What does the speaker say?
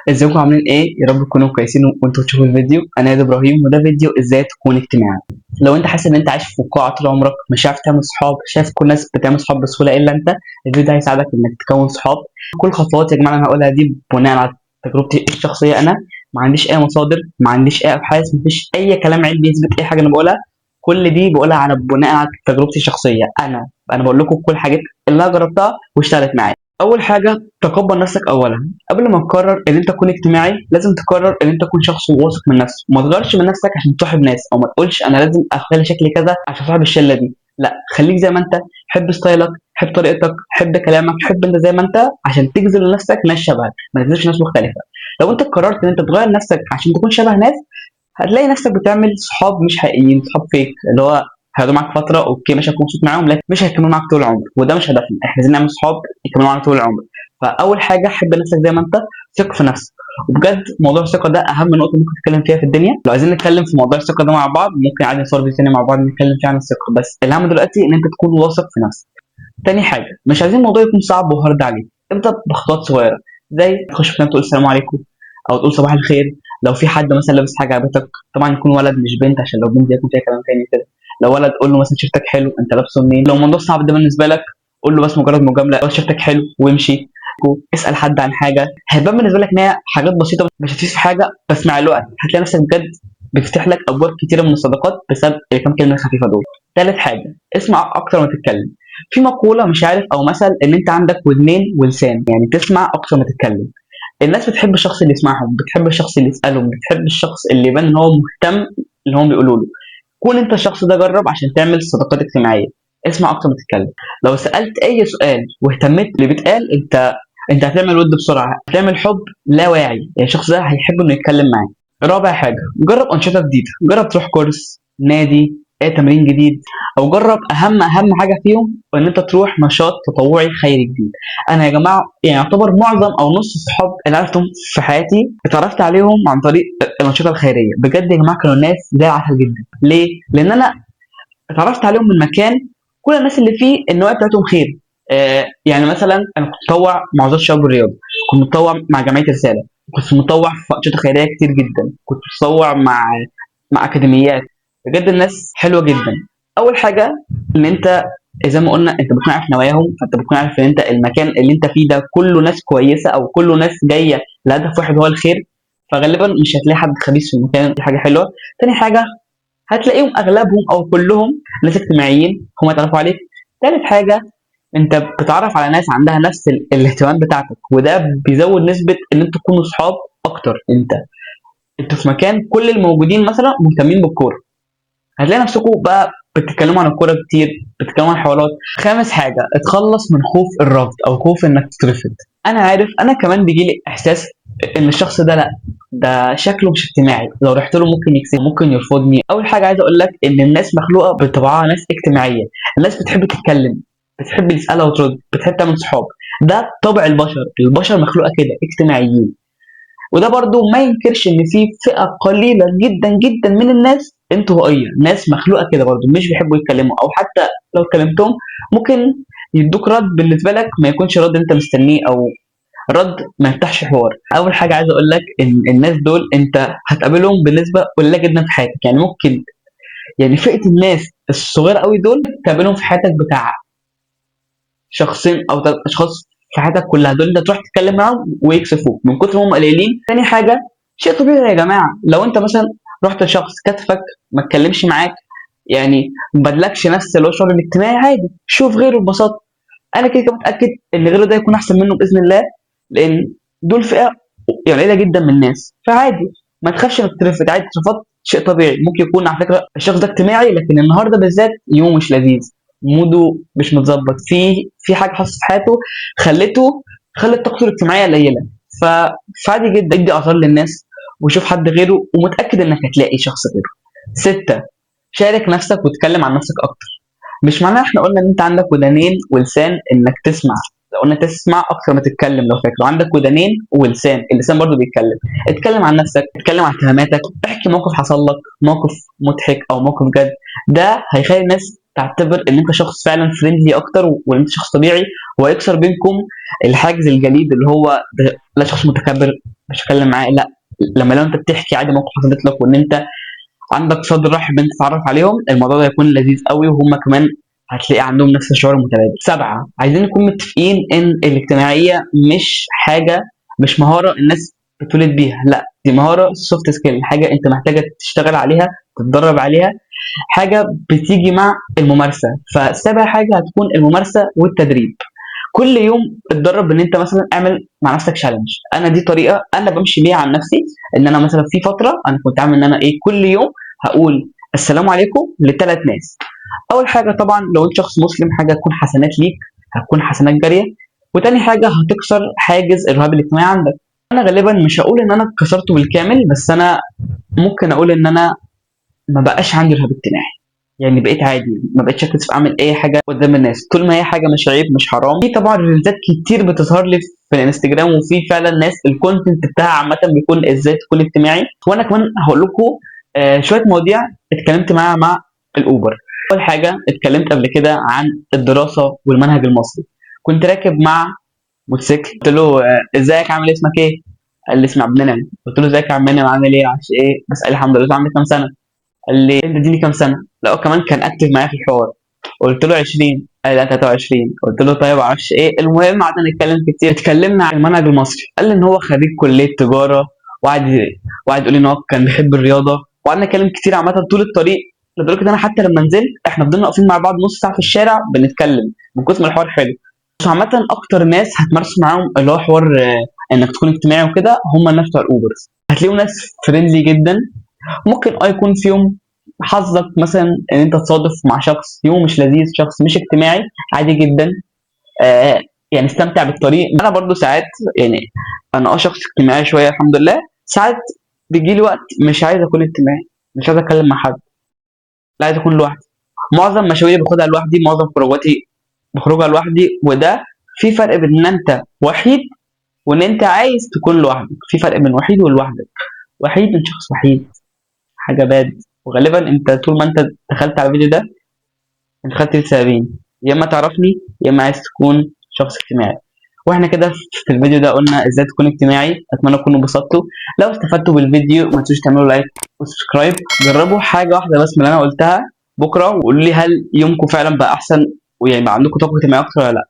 ازيكم عاملين ايه؟ يا رب تكونوا كويسين وانتوا بتشوفوا الفيديو. انا ياد ابراهيم وده فيديو ازاي تكون اجتماعي. لو انت حاسس ان انت عايش في فقاعه طول عمرك، مش عارف تعمل صحاب، شايف كل الناس بتعمل صحاب بسهوله الا انت، الفيديو ده هيساعدك انك تكون صحاب. كل الخطوات يا جماعه انا هقولها دي بناء على تجربتي الشخصيه. انا ما عنديش اي مصادر، ما عنديش اي ابحاث، ما فيش اي كلام علمي يثبت اي حاجه انا بقولها. كل دي بقولها على بناء على تجربتي الشخصيه. انا بقول لكم كل الحاجات اللي انا جربتها واشتغلت معايا. اول حاجه تقبل نفسك اولا. قبل ما تقرر ان انت تكون اجتماعي لازم تقرر ان انت تكون شخص واثق من نفسك. ما تغيرش من نفسك عشان تصاحب ناس، او ما تقولش انا لازم اخلي شكلي كذا عشان صاحب الشله دي. لا، خليك زي ما انت. حب ستايلك، حب طريقتك، حب كلامك، حب انت زي ما انت عشان تجذب لنفسك ناس شبهك، ما تجذبش ناس مختلفه. لو انت قررت ان انت تغير نفسك عشان تكون شبه ناس، هتلاقي نفسك بتعمل صحاب مش حقيقيين، صحاب فيك، اللي هو هيقعدوا معاك فتره اوكي ماشي هتكون مبسوط معاهم، لكن مش هيكملوا معاك طول العمر، وده مش هدفنا. احنا عايزين نعمل صحاب يكملوا معانا طول العمر. فاول حاجه حب نفسك زي ما انت، ثق في نفسك. وبجد موضوع الثقه ده اهم نقطه ممكن نتكلم فيها في الدنيا. لو عايزين نتكلم في موضوع الثقه ده مع بعض ممكن عادي نصور فيديو تاني مع بعض نتكلم فيه عن الثقه، بس الاهم دلوقتي ان انت تكون واثق في نفسك. تاني حاجه، مش عايزين الموضوع يكون صعب وهارد عليك. ابدا بخطوات صغيره، زي تخش تنام تقول السلام عليكم، او تقول صباح الخير. لو في حد مثلا لابس حاجه عجبتك، طبعا يكون ولد مش بنت عشان لو بنت يكون فيها كلام تاني كده. لو ولد قول له مثلا شفتك حلو، انت لابسه منين. لو الموضوع صعب ده بالنسبه لك، قول له بس مجرد مجامله، قول شفتك حلو وامشي. اسال حد عن حاجه، هيبان بالنسبه لك ان هي حاجات بسيطه مش هتفيد في حاجه، بس مع الوقت هتلاقي نفسك بجد بتفتح لك ابواب كتيره من الصداقات بسبب الكام كلمه الخفيفه دول. ثالث حاجه، اسمع اكتر ما تتكلم. في مقوله مش عارف او مثل ان انت عندك ودنين ولسان، يعني تسمع اكتر ما تتكلم. الناس بتحب الشخص اللي يسمعهم، بتحب الشخص اللي يسالهم، بتحب الشخص اللي يبان ان هو مهتم اللي هم بيقولوا له. كون انت الشخص ده، جرب عشان تعمل صداقات اجتماعيه. اسمع اكتر ما تتكلم. لو سالت اي سؤال واهتميت اللي بيتقال، انت هتعمل ود بسرعه، هتعمل حب لا واعي، يعني الشخص ده هيحب انه يتكلم معاك. رابع حاجه، جرب انشطه جديده. جرب تروح كورس، نادي، اي تمرين جديد، او جرب اهم حاجه فيهم ان انت تروح نشاط تطوعي خيري جديد. انا يا جماعه يعني يعتبر معظم او نص الصحاب اللي عرفتهم في حياتي اتعرفت عليهم عن طريق الانشطه الخيريه. بجد يا جماعه كانوا ناس زي العسل جدا. ليه؟ لان انا اتعرفت عليهم من مكان كل الناس اللي فيه النوايا بتاعتهم خير. يعني مثلا انا كنت متطوع مع وزاره الشباب والرياضه، كنت متطوع مع جمعيه رساله، كنت متطوع في انشطه خيريه كتير جدا، كنت متطوع مع اكاديميات. بجد الناس حلوه جدا. اول حاجه ان انت زي ما قلنا انت بتكون عارف نواياهم، فانت بتكون عارف ان انت المكان اللي انت فيه ده كله ناس كويسه او كله ناس جايه لهدف واحد هو الخير، فغالبا مش هتلاقي حد خبيث في المكان. دي حاجه حلوه. تاني حاجه، هتلاقيهم اغلبهم او كلهم ناس اجتماعيين هم يتعرفوا عليك. تالت حاجه، انت بتتعرف على ناس عندها نفس الاهتمام بتاعتك، وده بيزود نسبه ان انتوا تكونوا صحاب اكتر. انتوا في مكان كل الموجودين مثلا مهتمين بالكوره، هتلاقي نفسكم بقى بتتكلموا عن الكوره كتير، بتتكلموا عن حوارات. خامس حاجه، اتخلص من خوف الرفض او خوف انك تترفض. انا عارف انا كمان بيجي لي احساس ان الشخص ده لا، ده شكله مش اجتماعي، لو رحت له ممكن يكسب، ممكن يرفضني. اول حاجه عايز اقول لك ان الناس مخلوقه بطبعها ناس اجتماعيه. الناس بتحب تتكلم، بتحب تسالها وترد، بتحب تعمل صحاب. ده طبع البشر. البشر مخلوقه كده اجتماعيين. وده برضو ما ينكرش ان في فئه قليله جدا جدا من الناس انطوائيه، ناس مخلوقه كده برضو مش بيحبوا يتكلموا، او حتى لو كلمتهم ممكن يدوك رد بالنسبه لك ما يكونش رد انت مستنيه، او رد ما يفتحش حوار. اول حاجه عايز اقول لك ان الناس دول انت هتقابلهم بنسبه قليله جدا في حياتك. يعني ممكن يعني فئه الناس الصغيره قوي دول تقابلهم في حياتك بتاع شخصين او ثلاث اشخاص في حياتك كلها. دول انت تروح تتكلم معاهم ويكسفوك من كتر ما هم قليلين. تاني حاجه، شيء طبيعي يا جماعه، لو انت مثلا رحت لشخص كتفك ما اتكلمش معاك، يعني ما بدلكش نفس اللي هو الشعور الاجتماعي، عادي شوف غيره ببساطه. انا كده كده متاكد ان غيره ده يكون احسن منه باذن الله، لان دول فئه يعني قليله جدا من الناس. فعادي ما تخافش انك ترفض، عادي اترفضت شيء طبيعي. ممكن يكون على فكره الشخص ده اجتماعي لكن النهارده بالذات يومه مش لذيذ، موده مش متظبط، في حاجه حصلت في حياته خلت طاقته الاجتماعيه قليله. ف... فعادي جدا ادي اعذار للناس وشوف حد غيره، ومتاكد انك هتلاقي شخص غيره. ستة، شارك نفسك وتكلم عن نفسك اكتر. مش معناها احنا قلنا ان انت عندك ودانين ولسان انك تسمع، لو قلنا تسمع اكتر ما تتكلم. لو فاكر عندك ودانين ولسان، اللسان برضو بيتكلم. اتكلم عن نفسك، اتكلم عن اهتماماتك، احكي موقف حصل لك، موقف مضحك او موقف جد. ده هيخلي الناس تعتبر ان انت شخص فعلا فريندلي اكتر وان انت شخص طبيعي، وهيكسر بينكم الحاجز الجليد اللي هو ده لا شخص متكبر مش هتكلم معاه، لا. لو انت بتحكي عادي موقف حصلت لك وان انت عندك صدر رحب انت تتعرف عليهم، الموضوع ده هيكون لذيذ قوي، وهم كمان هتلاقي عندهم نفس الشعور المتبادل. 7، عايزين نكون متفقين ان الاجتماعيه مش حاجه، مش مهاره الناس بتولد بيها، لا دي مهاره سوفت سكيل، حاجه انت محتاجه تشتغل عليها، تتدرب عليها، حاجه بتيجي مع الممارسه. فسابع حاجه هتكون الممارسه والتدريب. كل يوم اتدرب ان انت مثلا اعمل مع نفسك تشالنج. انا دي طريقه انا بمشي بيها عن نفسي، ان انا مثلا في فتره انا كنت عامل ان انا ايه، كل يوم هقول السلام عليكم لثلاث ناس. اول حاجه طبعا لو انت شخص مسلم، حاجه تكون حسنات ليك، هتكون حسنات جاريه. وتاني حاجه هتكسر حاجز الرهاب الاجتماعي عندك. انا غالبا مش هقول ان انا كسرته بالكامل، بس انا ممكن اقول ان انا ما بقاش عندي رهاب اجتماعي. يعني بقيت عادي، ما بقتش اكسف اعمل اي حاجه قدام الناس طول ما هي حاجه مش عيب مش حرام. في طبعا ريلزات كتير بتظهر لي في الانستجرام، وفي فعلا ناس الكونتنت بتاعها عامه بيكون ازاي تكون اجتماعي. وانا كمان هقول لكم شويه مواضيع اتكلمت معاها مع الاوبر. اول حاجه اتكلمت قبل كده عن الدراسه والمنهج المصري. كنت راكب مع موتوسيكل، قلت له ازيك عامل إيه؟ اسمك ايه؟ قال لي اسمي عبد المنعم. قلت له ازيك يا عم منعم عامل ايه؟ عايش ايه؟ بس قال لي الحمد لله. عندك كام سنه؟ قال لي انت اديني كام سنه؟ لا هو كمان كان اكتف معايا في الحوار. قلت له 20. قال لي لا 23. قلت له طيب معرفش ايه. المهم قعدنا نتكلم كتير، اتكلمنا عن المنهج المصري. قال لي ان هو خريج كليه تجاره، وقعد يقول لي ان هو كان بيحب الرياضه، وقعدنا نتكلم كتير عامه طول الطريق. لدرجه ان انا حتى لما نزلت احنا فضلنا واقفين مع بعض نص ساعه في الشارع بنتكلم من كتر ما الحوار حلو. بس عامه اكتر ناس هتمارسوا معاهم اللي هو حوار انك تكون اجتماعي وكده هم الناس بتوع الاوبرز. هتلاقيهم ناس فريندلي جدا. ممكن يكون في يوم حظك مثلا ان انت تصادف مع شخص يوم مش لذيذ، شخص مش اجتماعي، عادي جدا. آه يعني استمتع بالطريق. انا برضو ساعات يعني انا شخص اجتماعي شويه الحمد لله. ساعات بيجي لي وقت مش عايز اكون اجتماعي، مش عايز اتكلم مع حد، لا عايز اكون لوحدي. معظم مشاويري باخدها لوحدي، معظم خروجاتي بخرجها لوحدي. وده في فرق بين ان انت وحيد وان انت عايز تكون لوحدك. في فرق بين وحيد ولوحدك. وحيد من شخص وحيد، حاجه باد. وغالبا انت طول ما انت دخلت على الفيديو ده انت خدت لسببين: يا اما تعرفني يا اما عايز تكون شخص اجتماعي. واحنا كده في الفيديو ده قلنا ازاي تكون اجتماعي. اتمنى تكونوا انبسطتوا. لو استفدتوا بالفيديو ما تنسوش تعملوا لايك وسبسكرايب. جربوا حاجه واحده بس من اللي انا قلتها بكره، وقولوا لي هل يومكم فعلا بقى احسن، ويعني بقى عندكم طاقه اجتماعيه اكتر ولا لا.